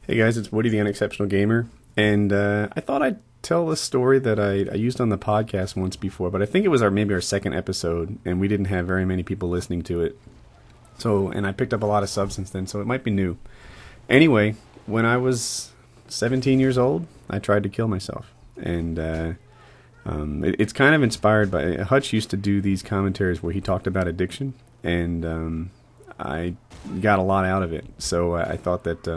Hey guys, it's Woody the Unexceptional Gamer, and I thought I'd tell a story that I used on the podcast once before, but I think it was maybe our second episode, and we didn't have very many people listening to it. So, and I picked up a lot of subs since then, so it might be new. Anyway, when I was 17 years old, I tried to kill myself, and it's kind of inspired by Hutch used to do these commentaries where he talked about addiction, and I got a lot out of it. So I thought that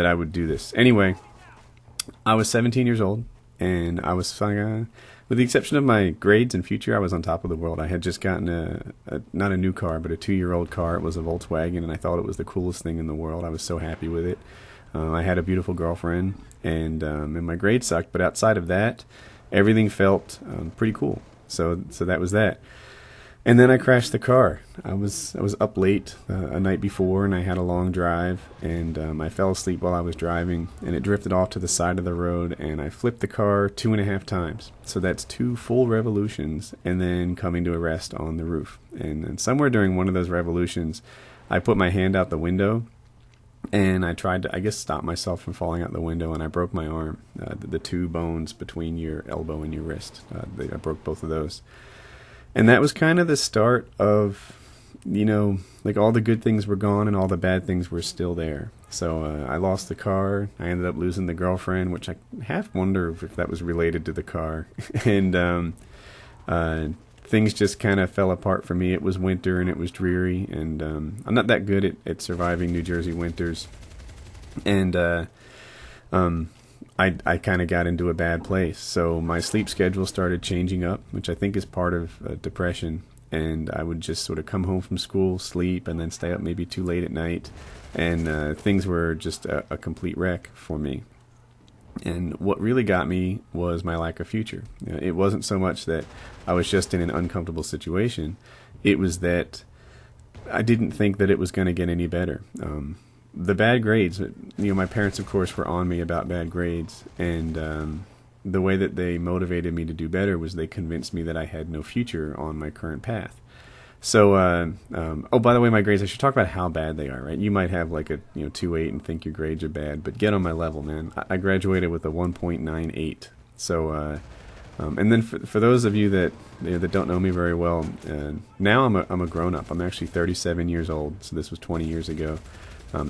I would do this. Anyway, I was 17 years old, and I was, with the exception of my grades and future, I was on top of the world. I had just gotten not a new car, but a 2-year-old car. It was a Volkswagen, and I thought it was the coolest thing in the world. I was so happy with it. I had a beautiful girlfriend, and my grades sucked, but outside of that, everything felt pretty cool. So that was that. And then I crashed the car. I was up late a night before, and I had a long drive, and I fell asleep while I was driving, and it drifted off to the side of the road, and I flipped the car 2.5 times. So that's 2 full revolutions, and then coming to a rest on the roof. And then somewhere during one of those revolutions, I put my hand out the window, and I tried to, I guess, stop myself from falling out the window, and I broke my arm, the 2 bones between your elbow and your wrist. I broke both of those. And that was kind of the start of, like all the good things were gone and all the bad things were still there. So I lost the car. I ended up losing the girlfriend, which I half wonder if that was related to the car. And things just kind of fell apart for me. It was winter and it was dreary. And I'm not that good at surviving New Jersey winters. And I kind of got into a bad place. So my sleep schedule started changing up, which I think is part of depression. And I would just sort of come home from school, sleep, and then stay up maybe too late at night. And things were just a complete wreck for me. And what really got me was my lack of future. It wasn't so much that I was just in an uncomfortable situation. It was that I didn't think that it was going to get any better. The bad grades, my parents, of course, were on me about bad grades, and the way that they motivated me to do better was they convinced me that I had no future on my current path. So, by the way, my grades, I should talk about how bad they are, right? You might have like a 2.8 and think your grades are bad, but get on my level, man. I graduated with a 1.98. So, and then for those of you that that don't know me very well, now I'm a grown up. I'm actually 37 years old, so this was 20 years ago.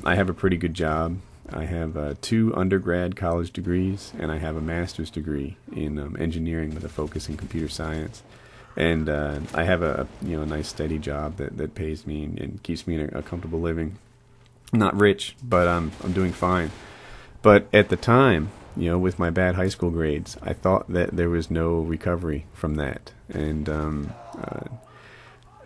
I have a pretty good job. I have 2 undergrad college degrees, and I have a master's degree in engineering with a focus in computer science. And I have a nice steady job that pays me and keeps me in a comfortable living. I'm not rich, but I'm doing fine. But at the time, with my bad high school grades, I thought that there was no recovery from that, and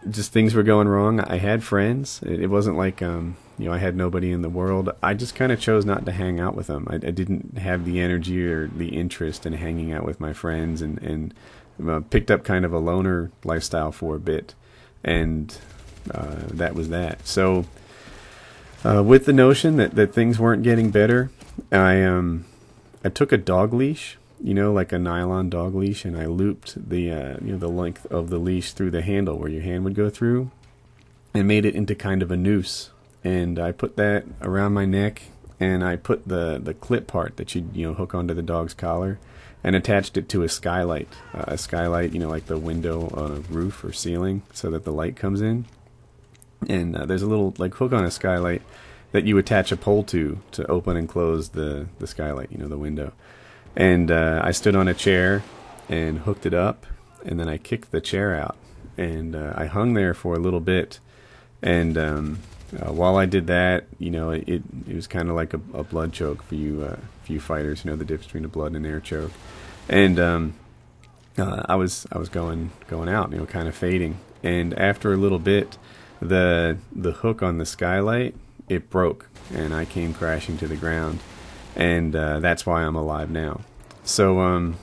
just things were going wrong. I had friends. It wasn't like I had nobody in the world. I just kind of chose not to hang out with them. I didn't have the energy or the interest in hanging out with my friends, and picked up kind of a loner lifestyle for a bit, and that was that. So with the notion that things weren't getting better, I took a dog leash, like a nylon dog leash, and I looped the the length of the leash through the handle where your hand would go through, and made it into kind of a noose. And I put that around my neck, and I put the clip part that you hook onto the dog's collar, and attached it to a skylight. Like the window on a roof or ceiling, so that the light comes in. And there's a little hook on a skylight that you attach a pole to open and close the skylight, the window. And I stood on a chair and hooked it up, and then I kicked the chair out, and I hung there for a little bit. And while I did that, it was kind of like a blood choke for you fighters, the difference between a blood and an air choke. And I was going out, kind of fading. And after a little bit, the hook on the skylight, it broke, and I came crashing to the ground. And that's why I'm alive now. So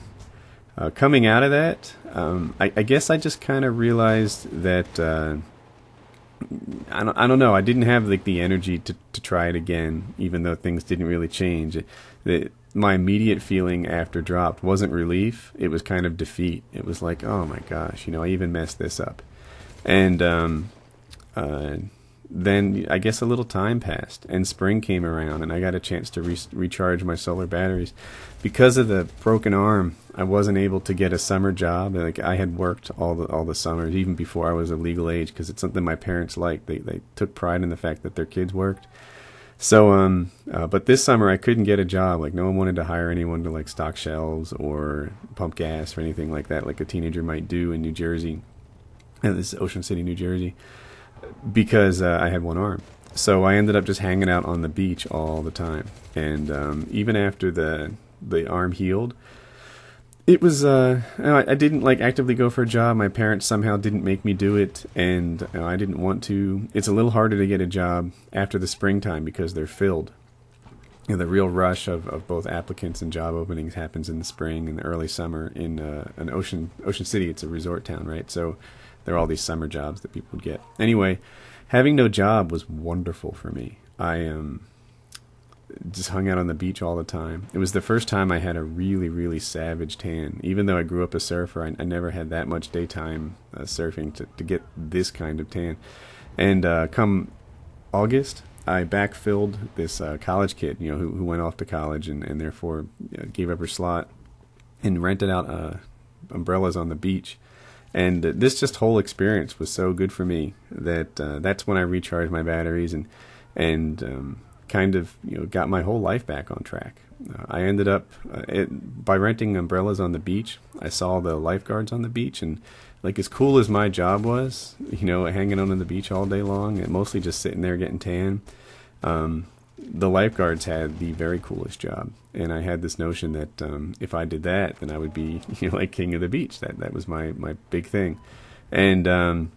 coming out of that, I guess I just kind of realized that I don't know. I didn't have the energy to try it again, even though things didn't really change. My immediate feeling after dropped wasn't relief. It was kind of defeat. It was like, oh my gosh, I even messed this up. And then I guess a little time passed, and spring came around, and I got a chance to recharge my solar batteries. Because of the broken arm, I wasn't able to get a summer job. Like, I had worked all the summers, even before I was of legal age, because it's something my parents liked. They took pride in the fact that their kids worked. So, but this summer I couldn't get a job. Like, no one wanted to hire anyone to like stock shelves or pump gas or anything like that, like a teenager might do in New Jersey. This is Ocean City, New Jersey, because I had one arm. So I ended up just hanging out on the beach all the time. And even after the arm healed, it was I didn't like actively go for a job. My parents somehow didn't make me do it, and I didn't want to. It's a little harder to get a job after the springtime because they're filled. The real rush of both applicants and job openings happens in the spring and the early summer in an Ocean City. It's a resort town, right? So there are all these summer jobs that people would get. Anyway, having no job was wonderful for me. I just hung out on the beach all the time. It was the first time I had a really, really savage tan. Even though I grew up a surfer, I never had that much daytime surfing to get this kind of tan. And come August, I backfilled this college kid, who went off to college and therefore gave up her slot and rented out umbrellas on the beach. And this just whole experience was so good for me that that's when I recharged my batteries and kind of got my whole life back on track. I ended up by renting umbrellas on the beach. I saw the lifeguards on the beach, and like, as cool as my job was, hanging out on the beach all day long and mostly just sitting there getting tan, the lifeguards had the very coolest job. And I had this notion that if I did that, then I would be like king of the beach. That was my big thing. And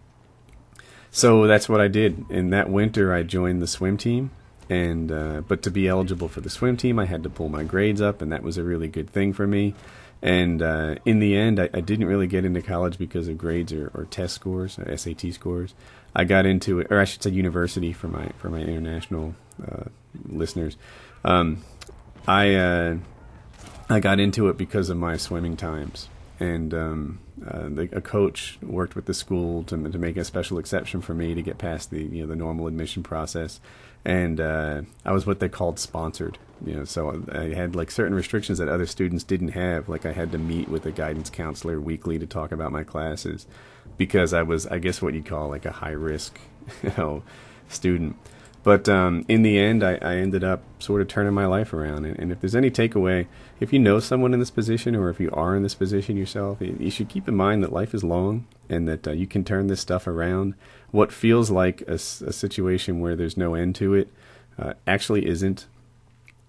so that's what I did. In that winter, I joined the swim team. And but to be eligible for the swim team, I had to pull my grades up, and that was a really good thing for me. And in the end, I didn't really get into college because of grades or test scores, SAT scores. I got into it, or I should say university for my international listeners. I got into it because of my swimming times. And a coach worked with the school to make a special exception for me to get past the the normal admission process, and I was what they called sponsored. So I had like certain restrictions that other students didn't have. Like, I had to meet with a guidance counselor weekly to talk about my classes because I was, I guess, what you'd call like a high risk student. But in the end, I ended up sort of turning my life around. And if there's any takeaway, if you know someone in this position, or if you are in this position yourself, you should keep in mind that life is long and that you can turn this stuff around. What feels like a situation where there's no end to it actually isn't.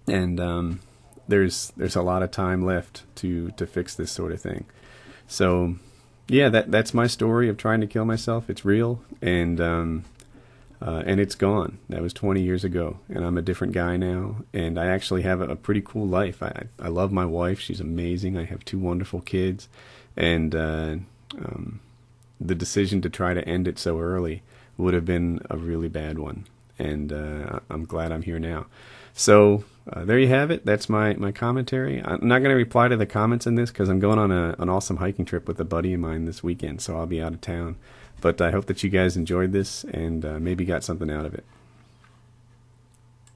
And there's a lot of time left to fix this sort of thing. So, yeah, that's my story of trying to kill myself. It's real, and it's gone. That was 20 years ago, and I'm a different guy now, and I actually have a pretty cool life. I love my wife. She's amazing. I have 2 wonderful kids, and the decision to try to end it so early would have been a really bad one, and I'm glad I'm here now. So there you have it. That's my commentary. I'm not going to reply to the comments in this because I'm going on an awesome hiking trip with a buddy of mine this weekend, so I'll be out of town. But I hope that you guys enjoyed this and maybe got something out of it.